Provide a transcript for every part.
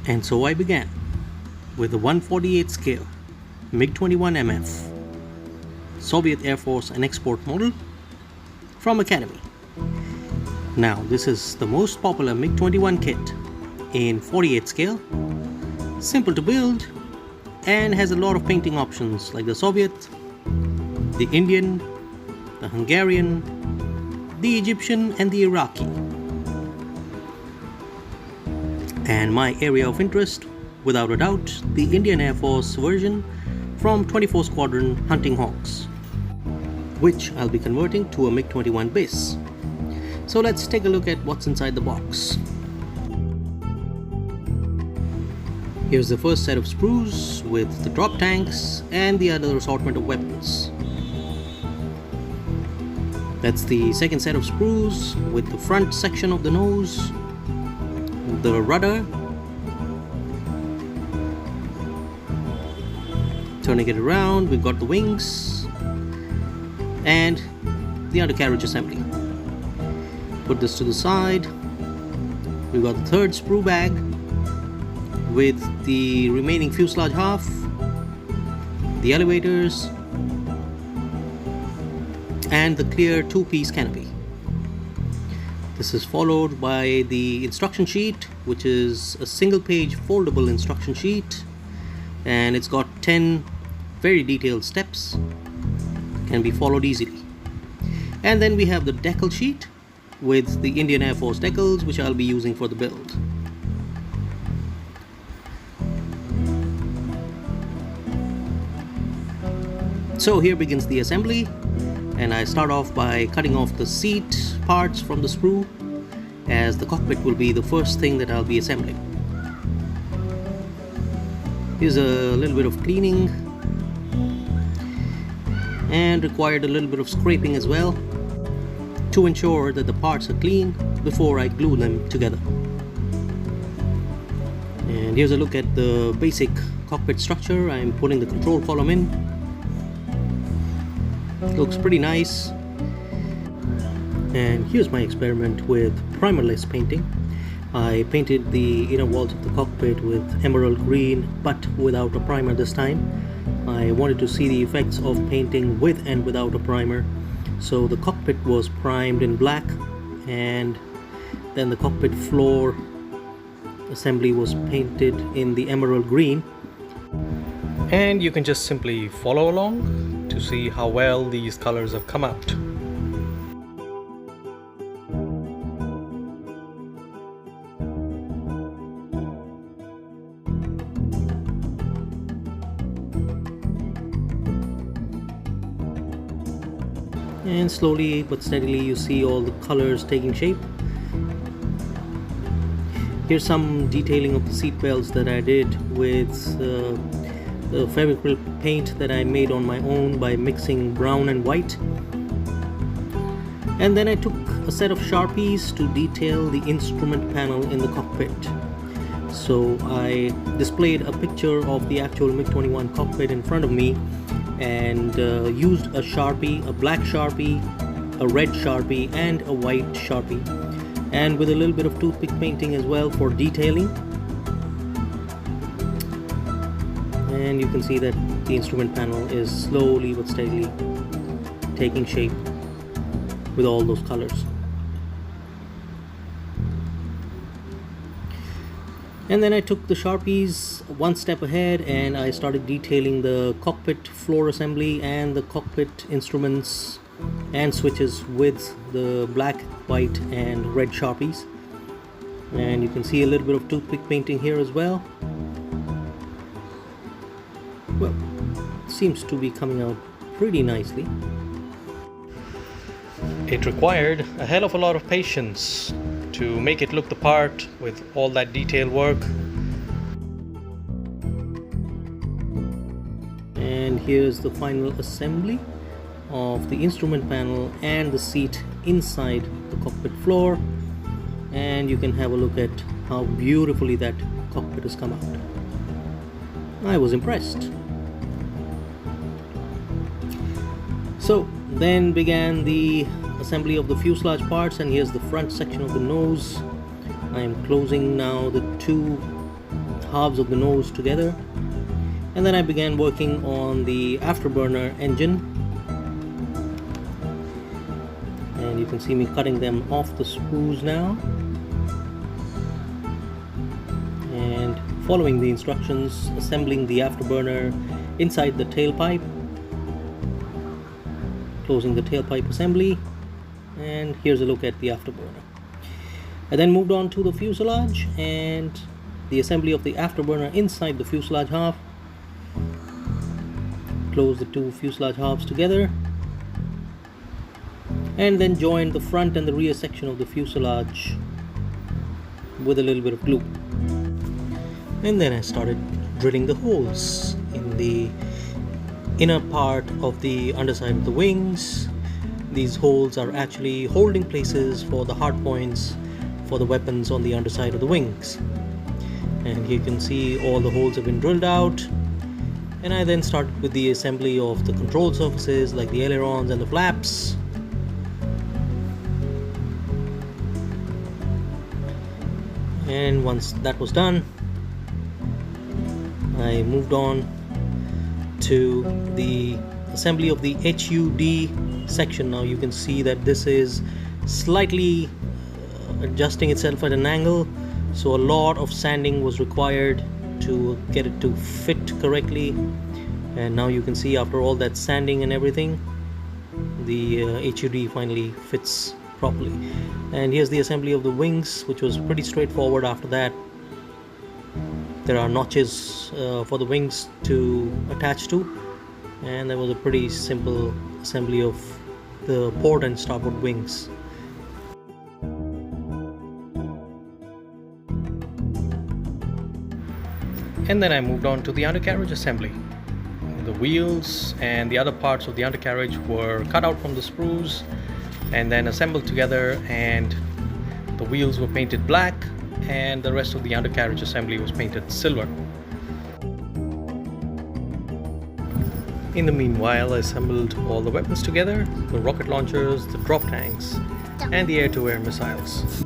And so I began with the 1/48 scale MiG-21 Soviet Air Force and export model from Academy. Now this is the most popular MiG-21 kit in 48 scale, simple to build and has a lot of painting options like the Soviet, the Indian, the Hungarian, the Egyptian and the Iraqi. And my area of interest, without a doubt, the Indian Air Force version from 24 Squadron Hunting Hawks, which I'll be converting to a MiG-21bis. So let's take a look at what's inside the box. Here's the first set of sprues with the drop tanks and the other assortment of weapons. That's the second set of sprues with the front section of the nose, the rudder, turning it around, we've got the wings and the undercarriage assembly. Put this to the side. We've got the third sprue bag with the remaining fuselage half, the elevators and the clear two-piece canopy. This is followed by the instruction sheet, which is a single-page foldable instruction sheet, and it's got 10 very detailed steps, can be followed easily. And then we have the decal sheet with the Indian Air Force decals, which I'll be using for the build. So here begins the assembly, and I start off by cutting off the seat parts from the sprue, as the cockpit will be the first thing that I'll be assembling. Here's a little bit of cleaning and required a little bit of scraping as well to ensure that the parts are clean before I glue them together. And here's a look at the basic cockpit structure. I'm putting the control column in. It looks pretty nice. And here's my experiment with primerless painting. I painted the inner walls of the cockpit with emerald green, but without a primer this time. I wanted to see the effects of painting with and without a primer. So the cockpit was primed in black, and then the cockpit floor assembly was painted in the emerald green. And you can just simply follow along to see how well these colors have come out. And slowly but steadily you see all the colors taking shape. Here's some detailing of the seat belts that I did with the fabric paint that I made on my own by mixing brown and white. And then I took a set of Sharpies to detail the instrument panel in the cockpit. So I displayed a picture of the actual MiG-21 cockpit in front of me, and used a Sharpie, a black Sharpie, a red Sharpie and a white Sharpie, and with a little bit of toothpick painting as well for detailing. And you can see that the instrument panel is slowly but steadily taking shape with all those colors. And then I took the Sharpies one step ahead and I started detailing the cockpit floor assembly and the cockpit instruments and switches with the black, white and red Sharpies. And you can see a little bit of toothpick painting here as well. Well, it seems to be coming out pretty nicely. It required a hell of a lot of patience to make it look the part with all that detail work. And here's the final assembly of the instrument panel and the seat inside the cockpit floor, and you can have a look at how beautifully that cockpit has come out. I was impressed. So then began the assembly of the fuselage parts, and here's the front section of the nose. I am closing now the two halves of the nose together, and then I began working on the afterburner engine, and you can see me cutting them off the sprues now and following the instructions, assembling the afterburner inside the tailpipe, closing the tailpipe assembly, and here's a look at the afterburner. I then moved on to the fuselage and the assembly of the afterburner inside the fuselage half. Close the two fuselage halves together and then joined the front and the rear section of the fuselage with a little bit of glue. And then I started drilling the holes in the inner part of the underside of the wings. These holes are actually holding places for the hard points for the weapons on the underside of the wings. And you can see all the holes have been drilled out. And I then started with the assembly of the control surfaces like the ailerons and the flaps. And once that was done, I moved on to the assembly of the HUD section. Now you can see that this is slightly adjusting itself at an angle, so a lot of sanding was required to get it to fit correctly. And now you can see after all that sanding and everything, the HUD finally fits properly. And here's the assembly of the wings, which was pretty straightforward. After that, there are notches for the wings to attach to, and there was a pretty simple assembly of the port and starboard wings. And then I moved on to the undercarriage assembly. The wheels and the other parts of the undercarriage were cut out from the sprues and then assembled together, and the wheels were painted black and the rest of the undercarriage assembly was painted silver. In the meanwhile, I assembled all the weapons together: the rocket launchers, the drop tanks, and the air-to-air missiles.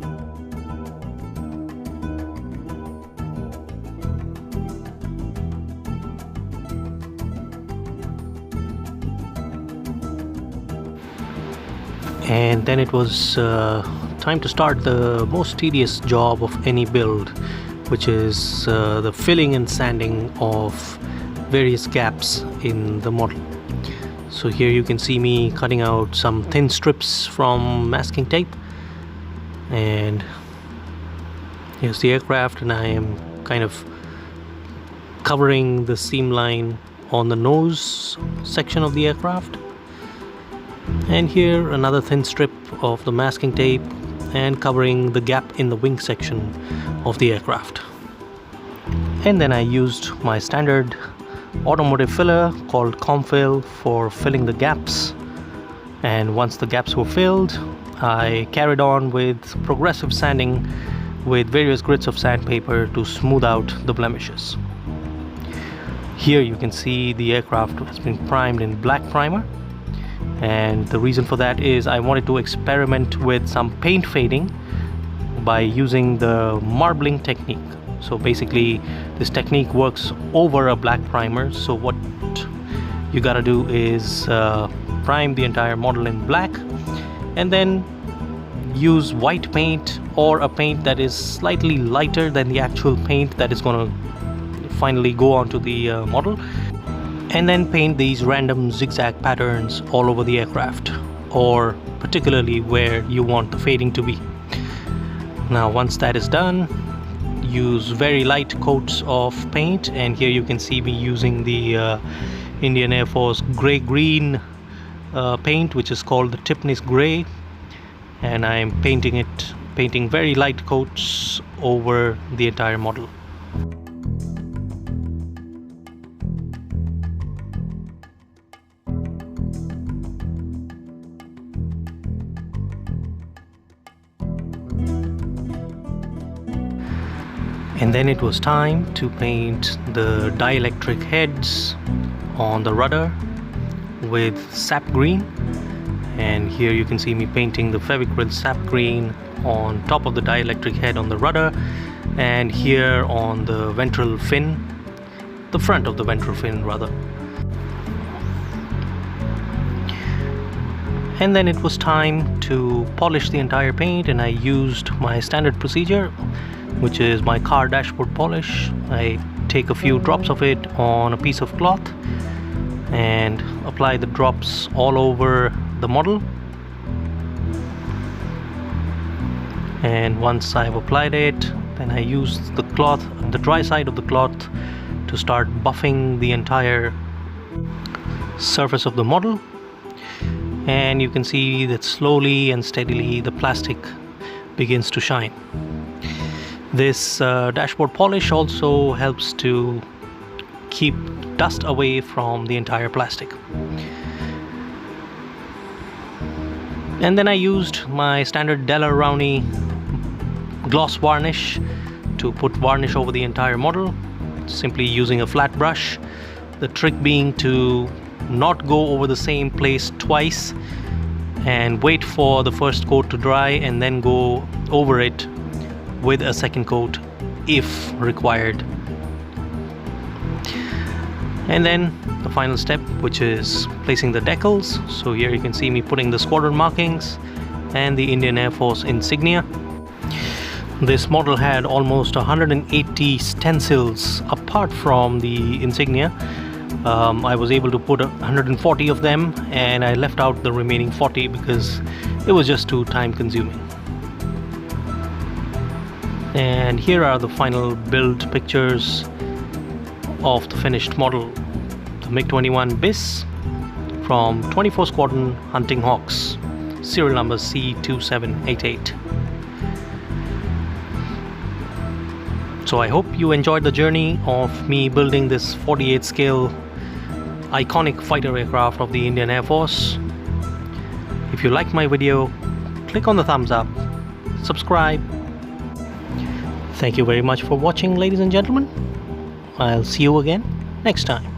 And then it was time to start the most tedious job of any build, which is the filling and sanding of various gaps in the model. So here you can see me cutting out some thin strips from masking tape, and here's the aircraft, and I am kind of covering the seam line on the nose section of the aircraft. And here another thin strip of the masking tape and covering the gap in the wing section of the aircraft. And then I used my standard automotive filler called Comfill for filling the gaps. And once the gaps were filled, I carried on with progressive sanding with various grits of sandpaper to smooth out the blemishes. Here you can see the aircraft has been primed in black primer. And the reason for that is I wanted to experiment with some paint fading by using the marbling technique. So basically this technique works over a black primer. So what you gotta do is prime the entire model in black and then use white paint or a paint that is slightly lighter than the actual paint that is going to finally go onto the model, and then paint these random zigzag patterns all over the aircraft, or particularly where you want the fading to be. Now once that is done, use very light coats of paint, and here you can see me using the Indian Air Force gray-green paint, which is called the Tipnis Gray, and I'm painting very light coats over the entire model. And then it was time to paint the dielectric heads on the rudder with sap green. And here you can see me painting the Fevicryl sap green on top of the dielectric head on the rudder. and here on the ventral fin, the front of the ventral fin rather. And then it was time to polish the entire paint, and I used my standard procedure, which is my car dashboard polish. I take a few drops of it on a piece of cloth and apply the drops all over the model. And once I've applied it, then I use the cloth, the dry side of the cloth, to start buffing the entire surface of the model. And you can see that slowly and steadily the plastic begins to shine. This dashboard polish also helps to keep dust away from the entire plastic. And then I used my standard Della Rowney gloss varnish to put varnish over the entire model, simply using a flat brush. The trick being to not go over the same place twice and wait for the first coat to dry and then go over it with a second coat if required. And then the final step, which is placing the decals. So here you can see me putting the squadron markings and the Indian Air Force insignia. This model had almost 180 stencils apart from the insignia. I was able to put 140 of them, and I left out the remaining 40 because it was just too time consuming. And here are the final build pictures of the finished model, the MiG-21bis from 24 Squadron Hunting Hawks, serial number C2788. So I hope you enjoyed the journey of me building this 48 scale iconic fighter aircraft of the Indian Air Force. If you liked my video, click on the thumbs up, subscribe. Thank you very much for watching, ladies and gentlemen. I'll see you again next time.